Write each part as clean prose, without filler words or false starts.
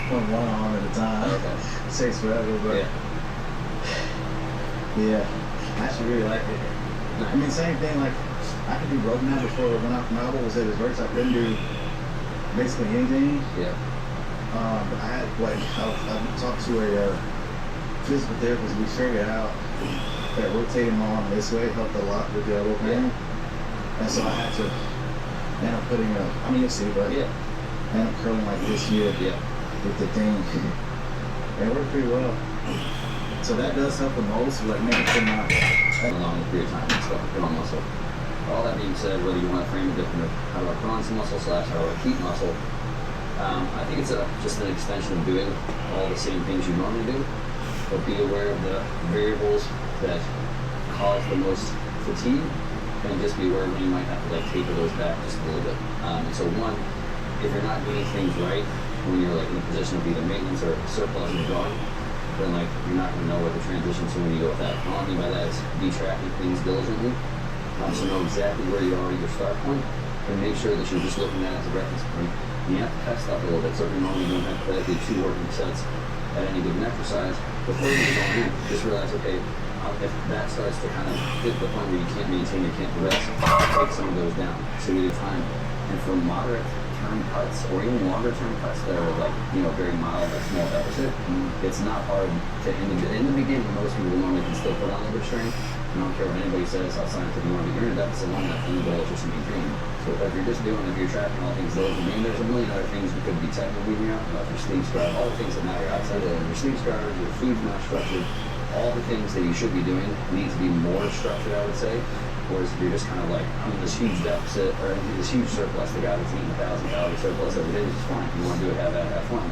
putting one arm at a time. Okay. It takes forever, but yeah, I actually really like it. Nice. I mean, same thing, like, I could do broken now before when I was at his verse, I couldn't do basically anything. Yeah. But I had, like, I talked to a physical therapist, we figured out that rotating my arm this way helped a lot with the elbow pain. And so I had to end up putting I mean, you'll see, but end up curling like this here with the thing. And it worked pretty well. So that does help the most, like making sure not A long period of time and stuff, put on muscle. All that being said, whether you want to frame it different, how do I put on some muscle / how do I keep muscle, I think it's just an extension of doing all the same things you normally do, but be aware of the variables that cause the most fatigue, and just be aware when you might have to like taper those back just a little bit. And so one, if you're not doing things right when you're like in a position of either maintenance or surplus in drawing, then like you're not going to know what the transition to when you go with that. All I mean by that is be tracking things diligently, so know exactly where you are at your start point, and make sure that you're just looking at it as a reference point. You have to test up a little bit, so if you're normally doing hypothetically 2 working sets at any given exercise, before you go in, just realize, okay, if that starts to kind of hit the point where you can't maintain or can't progress, take some of those down, so you get time. And for moderate term cuts, or even longer term cuts that are like, very mild, like small deficit, it's not hard to, in the beginning, most people normally can still put on a little bit of strength. I don't care what anybody says, how scientific you want to be, you're in a deficit long enough, and the goal is just to maintain. So if you're just doing, if you're tracking all things, there's a million other things we could be technically doing out, your sleep scribe, all the things that matter outside of your sleep scribe, your food's not structured, all the things that you should be doing need to be more structured, I would say. Whereas if you're just kind of like, I'm in this huge deficit, or this huge surplus, the guy that's eating 1,000 calorie surplus every day is just fine. If you want to do it, have fun.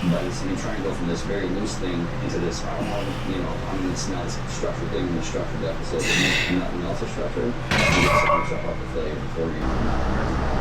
But it's, you try and go from this very loose thing into this, I'm in this nice structured thing, in the structured deficit, and nothing else is structured, you get yourself up to failure before you